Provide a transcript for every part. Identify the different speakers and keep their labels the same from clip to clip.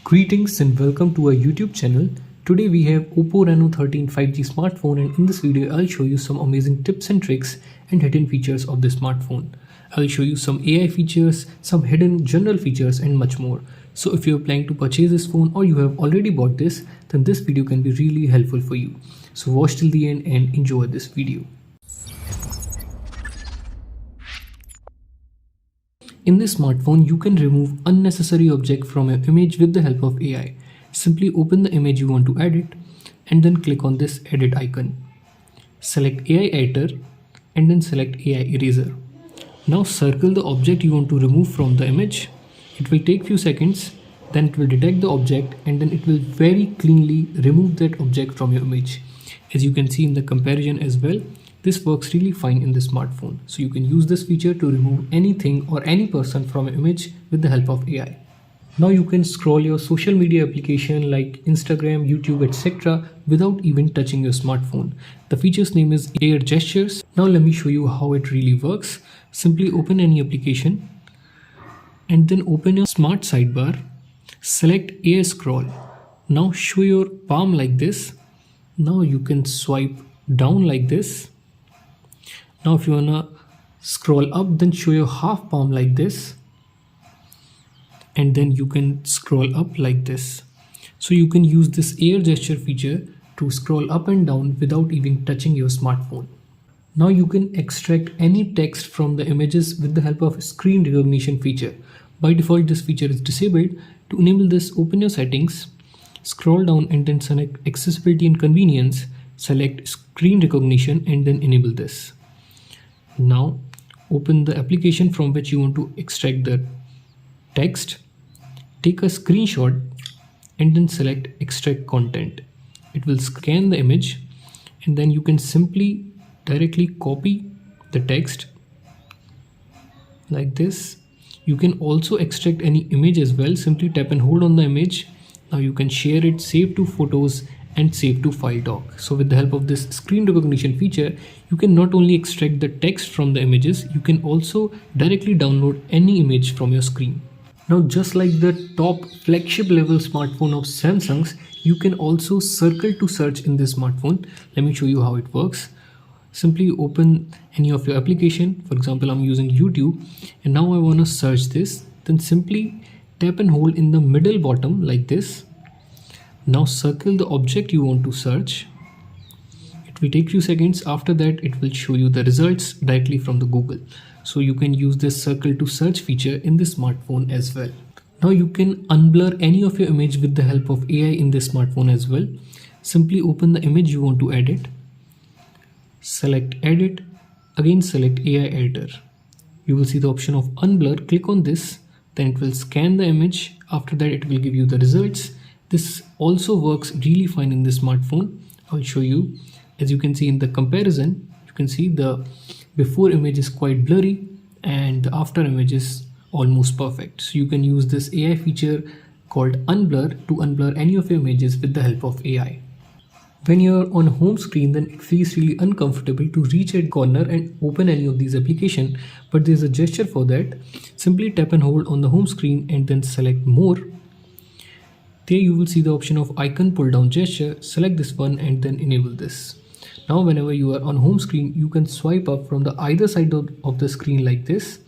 Speaker 1: Greetings and welcome to our YouTube channel. Today we have Oppo Reno 13 5G smartphone, and in this video I'll show you some amazing tips and tricks and hidden features of this smartphone. I'll show you some AI features, some hidden general features and much more. So if you're planning to purchase this phone or you have already bought this, then this video can be really helpful for you. So watch till the end and enjoy this video. In this smartphone, you can remove unnecessary object from your image with the help of AI. Simply open the image you want to edit and then click on this edit icon. Select AI editor and then select AI eraser. Now circle the object you want to remove from the image. It will take few seconds, then it will detect the object and then it will very cleanly remove that object from your image. As you can see in the comparison as well, this works really fine in this smartphone. So you can use this feature to remove anything or any person from an image with the help of AI. Now you can scroll your social media application like Instagram, YouTube, etc. without even touching your smartphone. The feature's name is AI Gestures. Now let me show you how it really works. Simply open any application and then open your smart sidebar. Select AI Scroll. Now show your palm like this. Now you can swipe down like this. Now if you wanna scroll up, then show your half palm like this, and then you can scroll up like this. So you can use this AI gesture feature to scroll up and down without even touching your smartphone. Now you can extract any text from the images with the help of screen recognition feature. By default, this feature is disabled. To enable this, open your settings, scroll down and then select accessibility and convenience, select screen recognition and then enable this. Now open the application from which you want to extract the text, take a screenshot and then select extract content. It will scan the image and then you can simply directly copy the text like this. You can also extract any image as well. Simply tap and hold on the image. Now you can share it, save to photos and save to file doc. So with the help of this screen recognition feature, you can not only extract the text from the images, you can also directly download any image from your screen. Now just like the top flagship level smartphone of Samsung's, you can also circle to search in this smartphone. Let me show you how it works. Simply open any of your application. For example, I'm using YouTube and now I want to search this. Then simply tap and hold in the middle bottom like this. Now circle the object you want to search. It will take few seconds. After that, it will show you the results directly from the Google. So you can use this circle to search feature in this smartphone as well. Now you can unblur any of your image with the help of AI in this smartphone as well. Simply open the image you want to edit. Select edit. Again select AI editor. You will see the option of unblur. Click on this. Then it will scan the image. After that, it will give you the results. This also works really fine in this smartphone. I'll show you. As you can see in the comparison, you can see the before image is quite blurry and the after image is almost perfect. So you can use this AI feature called Unblur to unblur any of your images with the help of AI. When you're on home screen, then it feels really uncomfortable to reach a corner and open any of these applications, but there's a gesture for that. Simply tap and hold on the home screen and then select more. There you will see the option of icon pull down gesture. Select this one and then enable this. Now whenever you are on home screen, you can swipe up from the either side of the screen like this.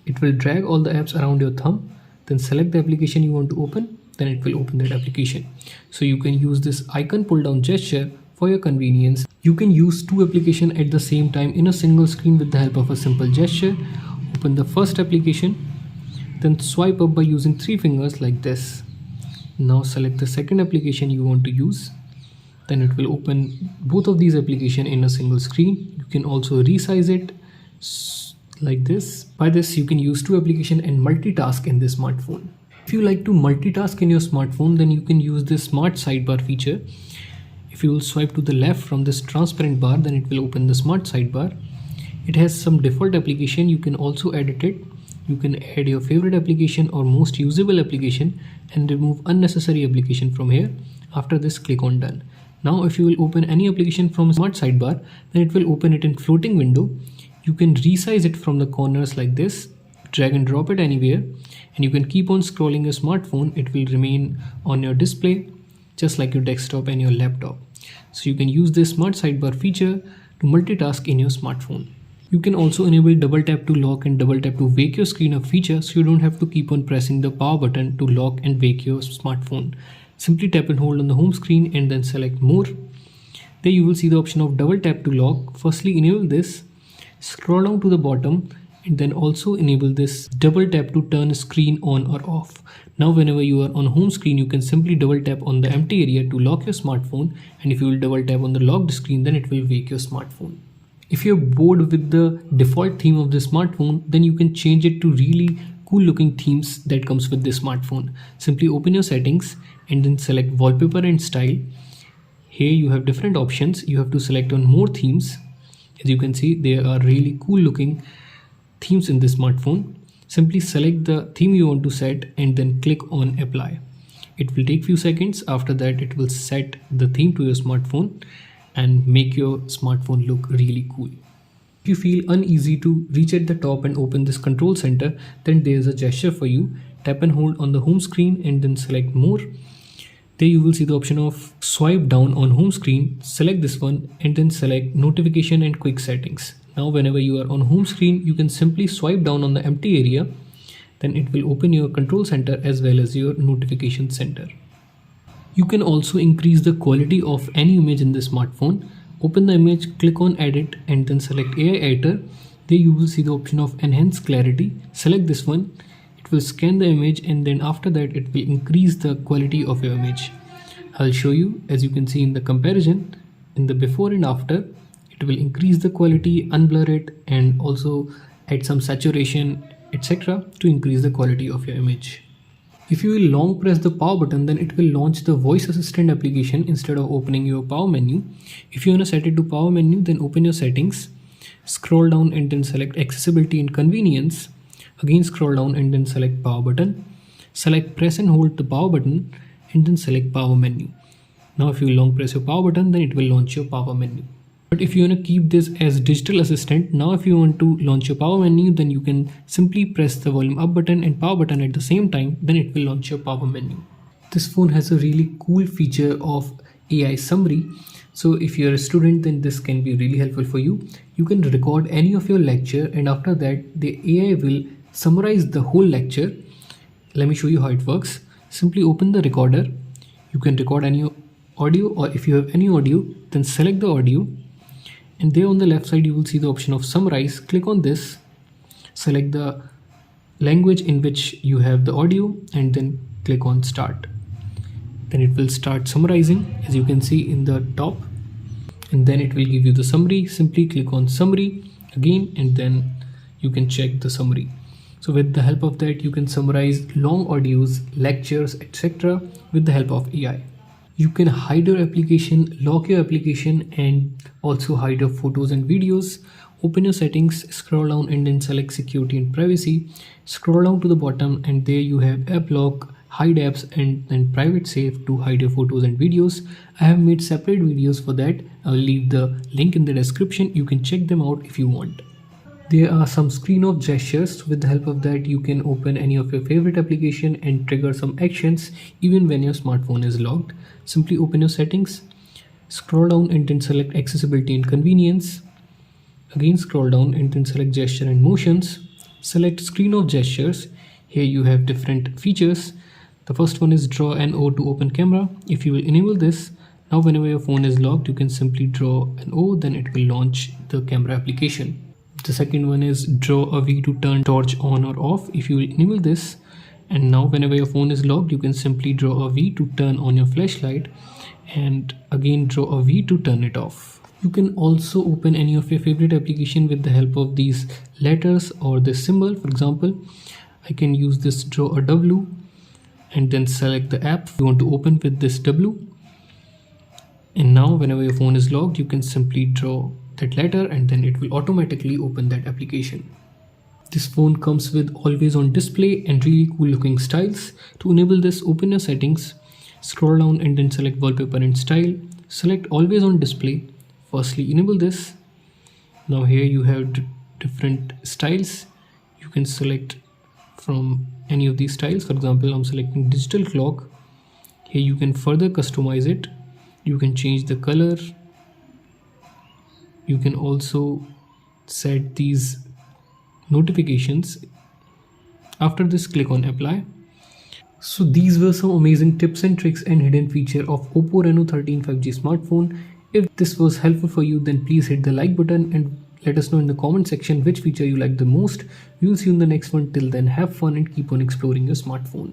Speaker 1: It will drag all the apps around your thumb. Then select the application you want to open. Then it will open that application. So you can use this icon pull down gesture for your convenience. You can use two applications at the same time in a single screen with the help of a simple gesture. Open the first application, then swipe up by using 3 fingers like this. Now select the second application you want to use. Then it will open both of these applications in a single screen. You can also resize it like this. By this, you can use two applications and multitask in this smartphone. If you like to multitask in your smartphone, then you can use this smart sidebar feature. If you will swipe to the left from this transparent bar, then it will open the smart sidebar. It has some default application. You can also edit it. You can add your favorite application or most usable application and remove unnecessary application from here. After this, click on done. Now if you will open any application from smart sidebar, then it will open it in floating window. You can resize it from the corners like this. drag and drop it anywhere, and you can keep on scrolling your smartphone. It will remain on your display just like your desktop and your laptop. So you can use this smart sidebar feature to multitask in your smartphone. You can also enable double tap to lock and double tap to wake your screen up feature, so you don't have to keep on pressing the power button to lock and wake your smartphone. Simply tap and hold on the home screen and then select more. There you will see the option of double tap to lock. Firstly enable this, scroll down to the bottom, and then also enable this double tap to turn screen on or off. Now whenever you are on home screen, you can simply double tap on the empty area to lock your smartphone, and if you will double tap on the locked screen, then it will wake your smartphone. If you're bored with the default theme of the smartphone, then you can change it to really cool looking themes that comes with this smartphone. Simply open your settings and then select wallpaper and style. Here you have different options. You have to select on more themes. As you can see, there are really cool looking themes in this smartphone. Simply select the theme you want to set and then click on apply. It will take few seconds. After that, it will set the theme to your smartphone and make your smartphone look really cool. If you feel uneasy to reach at the top and open this control center, then there is a gesture for you. Tap and hold on the home screen and then select more. There you will see the option of swipe down on home screen. Select this one and then select notification and quick settings. Now whenever you are on home screen, you can simply swipe down on the empty area. Then it will open your control center as well as your notification center. You can also increase the quality of any image in the smartphone. Open the image, click on edit and then select AI editor. There you will see the option of enhance clarity. Select this one. It will scan the image and then after that it will increase the quality of your image. I'll show you. As you can see in the comparison, in the before and after, it will increase the quality, unblur it, and also add some saturation, etc. to increase the quality of your image. If you will long press the power button, then it will launch the voice assistant application instead of opening your power menu. If you want to set it to power menu, then open your settings, scroll down and then select accessibility and convenience. Again scroll down and then select power button. Select press and hold the power button and then select power menu. Now if you long press your power button, then it will launch your power menu. But if you want to keep this as digital assistant, now if you want to launch your power menu, then you can simply press the volume up button and power button at the same time, then it will launch your power menu. This phone has a really cool feature of AI summary. So if you're a student, then this can be really helpful for you. You can record any of your lecture and after that the AI will summarize the whole lecture. Let me show you how it works. Simply open the recorder. You can record any audio, or if you have any audio, then select the audio. And there on the left side, you will see the option of summarize. Click on this, select the language in which you have the audio and then click on start. Then it will start summarizing, as you can see in the top, and then it will give you the summary. Simply click on summary again and then you can check the summary. So with the help of that, you can summarize long audios, lectures, etc. with the help of AI. You can hide your application, lock your application, and also hide your photos and videos. Open your settings, scroll down and then select security and privacy. Scroll down to the bottom and there you have app lock, hide apps, and then private save to hide your photos and videos. I have made separate videos for that. I'll leave the link in the description. You can check them out if you want. There are some screen off gestures. With the help of that, you can open any of your favorite application and trigger some actions even when your smartphone is locked. Simply open your settings, scroll down and then select accessibility and convenience. Again scroll down and then select gesture and motions. Select screen off gestures. Here you have different features. The first one is draw an O to open camera. If you will enable this, now whenever your phone is locked, you can simply draw an O, then it will launch the camera application. The second one is draw a V to turn torch on or off. If you will enable this, and now whenever your phone is locked, you can simply draw a V to turn on your flashlight and again draw a V to turn it off. You can also open any of your favorite application with the help of these letters or this symbol. For example, I can use this draw a W and then select the app you want to open with this W. And now whenever your phone is locked, you can simply draw that letter and then it will automatically open that application. This phone comes with always on display and really cool looking styles. To enable this, open your settings, scroll down and then select wallpaper and style. Select always on display. Firstly enable this. Now here you have different styles. You can select from any of these styles. For example, I'm selecting digital clock. Here you can further customize it. You can change the color. You can also set these notifications. After this, click on apply. So these were some amazing tips and tricks and hidden feature of Oppo Reno 13 5G smartphone. If this was helpful for you, then please hit the like button and let us know in the comment section which feature you like the most. We will see you in the next one. Till then, have fun and keep on exploring your smartphone.